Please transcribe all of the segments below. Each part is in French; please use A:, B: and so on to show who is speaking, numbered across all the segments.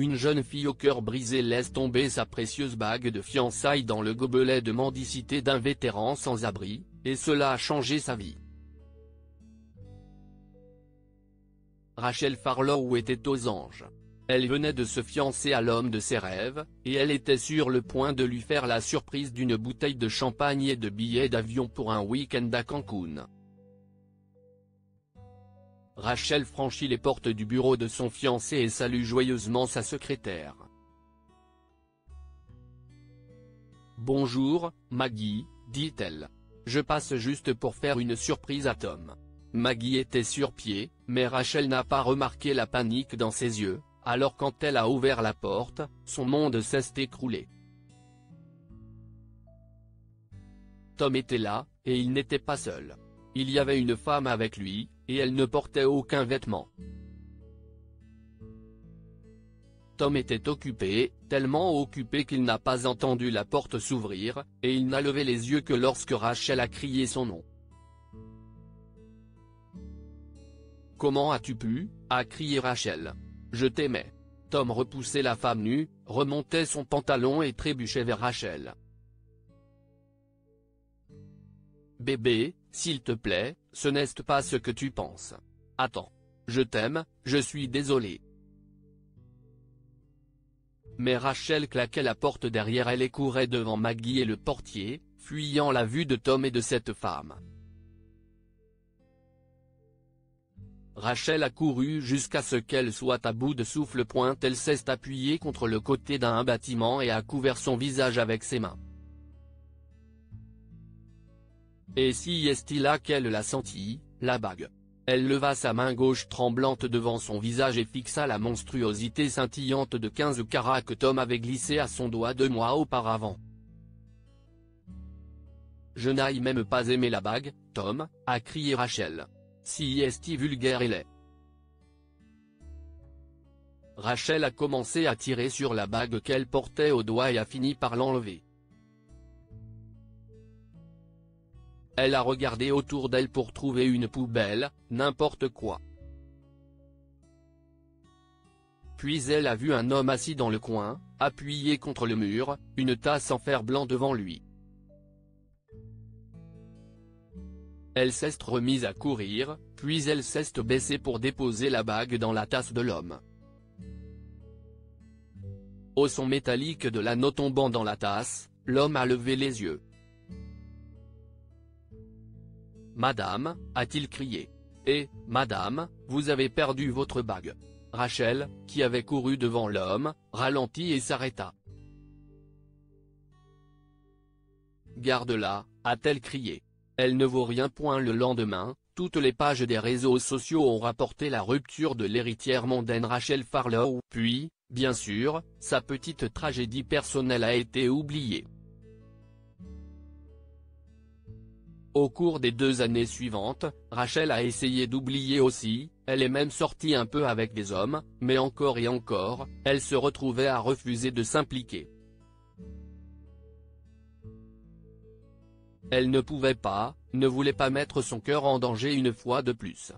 A: une jeune fille au cœur brisé laisse tomber sa précieuse bague de fiançailles dans le gobelet de mendicité d'un vétéran sans abri, et cela a changé sa vie. Rachel Farlow était aux anges. Elle venait de se fiancer à l'homme de ses rêves, et elle était sur le point de lui faire la surprise d'une bouteille de champagne et de billets d'avion pour un week-end à Cancun. Rachel franchit les portes du bureau de son fiancé et salue joyeusement sa secrétaire. « Bonjour, Maggie, dit-elle. Je passe juste pour faire une surprise à Tom. » Maggie était sur pied, mais Rachel n'a pas remarqué la panique dans ses yeux, alors quand elle a ouvert la porte, son monde s'est écroulé. Tom était là, et il n'était pas seul. Il y avait une femme avec lui, et elle ne portait aucun vêtement. Tom était occupé, tellement occupé qu'il n'a pas entendu la porte s'ouvrir, et il n'a levé les yeux que lorsque Rachel a crié son nom. « Comment as-tu pu » a crié Rachel. « Je t'aimais. » Tom repoussait la femme nue, remontait son pantalon et trébuchait vers Rachel. « Bébé, s'il te plaît, ce n'est pas ce que tu penses. Attends. Je t'aime, je suis désolé. » Mais Rachel claquait la porte derrière elle et courait devant Maggie et le portier, fuyant la vue de Tom et de cette femme. Rachel a couru jusqu'à ce qu'elle soit à bout de souffle. Elle s'est appuyée contre le côté d'un bâtiment et a couvert son visage avec ses mains. Et si est-il là qu'elle l'a senti, la bague. Elle leva sa main gauche tremblante devant son visage et fixa la monstruosité scintillante de 15 carats que Tom avait glissé à son doigt 2 mois auparavant. « Je n'aille même pas aimé la bague, Tom », a crié Rachel. « Si est vulgaire et laid. » Rachel a commencé à tirer sur la bague qu'elle portait au doigt et a fini par l'enlever. Elle a regardé autour d'elle pour trouver une poubelle, n'importe quoi. Puis elle a vu un homme assis dans le coin, appuyé contre le mur, une tasse en fer blanc devant lui. Elle s'est remise à courir, puis elle s'est baissée pour déposer la bague dans la tasse de l'homme. Au son métallique de l'anneau tombant dans la tasse, l'homme a levé les yeux. « Madame » a-t-il crié. « Eh, madame, vous avez perdu votre bague. » Rachel, qui avait couru devant l'homme, ralentit et s'arrêta. « Garde-la » a-t-elle crié. Elle ne vaut rien. Le lendemain, toutes les pages des réseaux sociaux ont rapporté la rupture de l'héritière mondaine Rachel Farlow, puis, bien sûr, sa petite tragédie personnelle a été oubliée. Au cours des 2 années suivantes, Rachel a essayé d'oublier aussi, elle est même sortie un peu avec des hommes, mais encore et encore, elle se retrouvait à refuser de s'impliquer. Elle ne pouvait pas, ne voulait pas mettre son cœur en danger une fois de plus.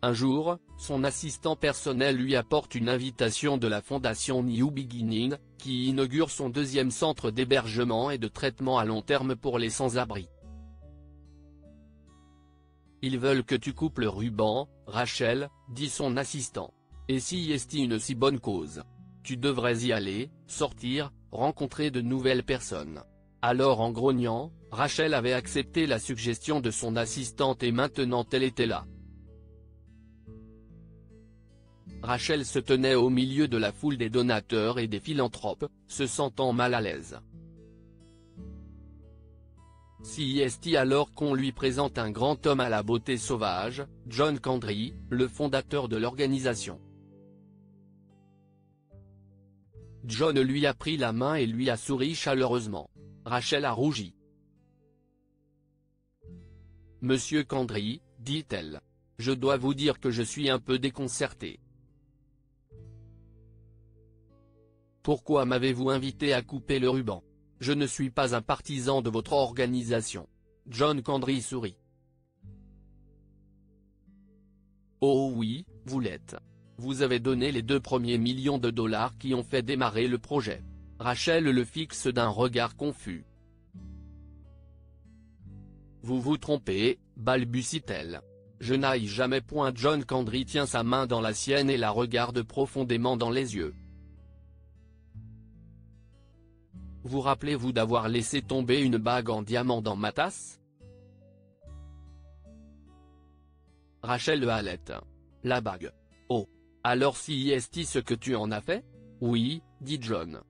A: Un jour, son assistant personnel lui apporte une invitation de la fondation New Beginning, qui inaugure son 2e centre d'hébergement et de traitement à long terme pour les sans-abri. « Ils veulent que tu coupes le ruban, Rachel, » dit son assistant. « Et si est une si bonne cause. Tu devrais y aller, sortir, rencontrer de nouvelles personnes. » Alors en grognant, Rachel avait accepté la suggestion de son assistante et maintenant elle était là. Rachel se tenait au milieu de la foule des donateurs et des philanthropes, se sentant mal à l'aise. Si est alors qu'on lui présente un grand homme à la beauté sauvage, John Candry, le fondateur de l'organisation. John lui a pris la main et lui a souri chaleureusement. Rachel a rougi. « Monsieur Candry, dit-elle. Je dois vous dire que je suis un peu déconcertée. Pourquoi m'avez-vous invité à couper le ruban? Je ne suis pas un partisan de votre organisation. » John Candry sourit. « Oh oui, vous l'êtes. Vous avez donné les 2 premiers millions de dollars qui ont fait démarrer le projet. Rachel le fixe d'un regard confus. Vous vous trompez, balbutie-t-elle. Je n'aille jamais. John Candry tient sa main dans la sienne et la regarde profondément dans les yeux. Vous rappelez-vous d'avoir laissé tomber une bague en diamant dans ma tasse? Rachel halète. La bague. Oh. Alors si est ce que tu en as fait? Oui, dit John.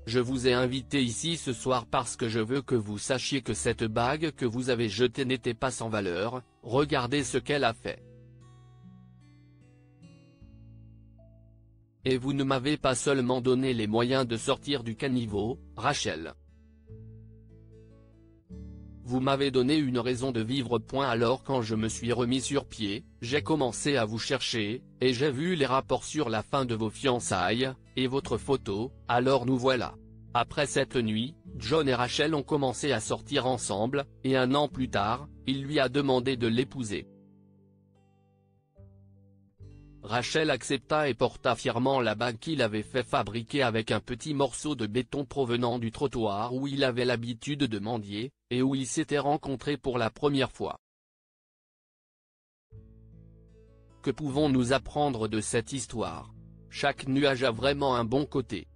A: Je vous ai invité ici ce soir parce que je veux que vous sachiez que cette bague que vous avez jetée n'était pas sans valeur. Regardez ce qu'elle a fait. Et vous ne m'avez pas seulement donné les moyens de sortir du caniveau, Rachel. Vous m'avez donné une raison de vivre. Alors quand je me suis remis sur pied, j'ai commencé à vous chercher, et j'ai vu les rapports sur la fin de vos fiançailles, et votre photo, alors nous voilà. Après cette nuit, John et Rachel ont commencé à sortir ensemble, et 1 an plus tard, il lui a demandé de l'épouser. Rachel accepta et porta fièrement la bague qu'il avait fait fabriquer avec un petit morceau de béton provenant du trottoir où il avait l'habitude de mendier, et où ils s'étaient rencontrés pour la première fois. Que pouvons-nous apprendre de cette histoire? Chaque nuage a vraiment un bon côté.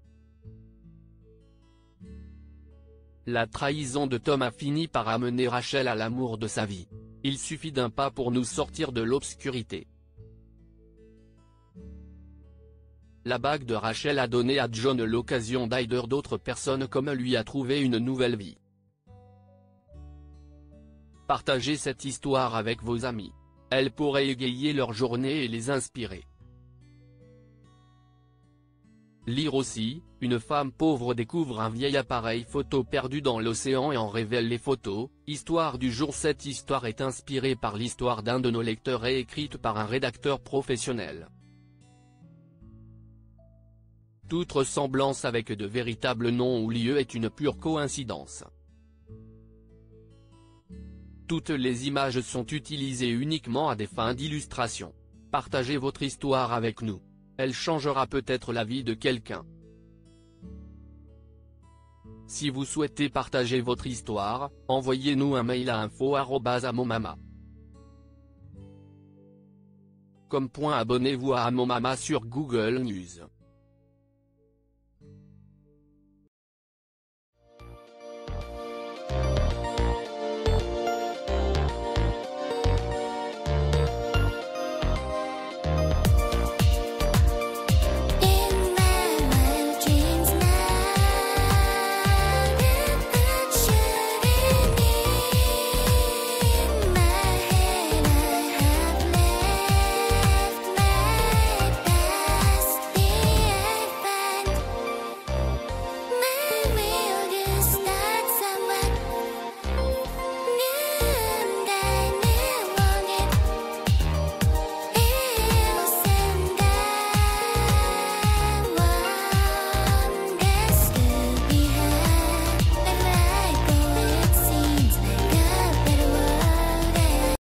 A: La trahison de Tom a fini par amener Rachel à l'amour de sa vie. Il suffit d'un pas pour nous sortir de l'obscurité. La bague de Rachel a donné à John l'occasion d'aider d'autres personnes comme lui à trouver une nouvelle vie. Partagez cette histoire avec vos amis. Elle pourrait égayer leur journée et les inspirer. Lire aussi, une femme pauvre découvre un vieil appareil photo perdu dans l'océan et en révèle les photos. Histoire du jour. Cette histoire est inspirée par l'histoire d'un de nos lecteurs et écrite par un rédacteur professionnel. Toute ressemblance avec de véritables noms ou lieux est une pure coïncidence. Toutes les images sont utilisées uniquement à des fins d'illustration. Partagez votre histoire avec nous. Elle changera peut-être la vie de quelqu'un. Si vous souhaitez partager votre histoire, envoyez-nous un mail à info@amomama.com. Abonnez-vous à Amomama sur Google News.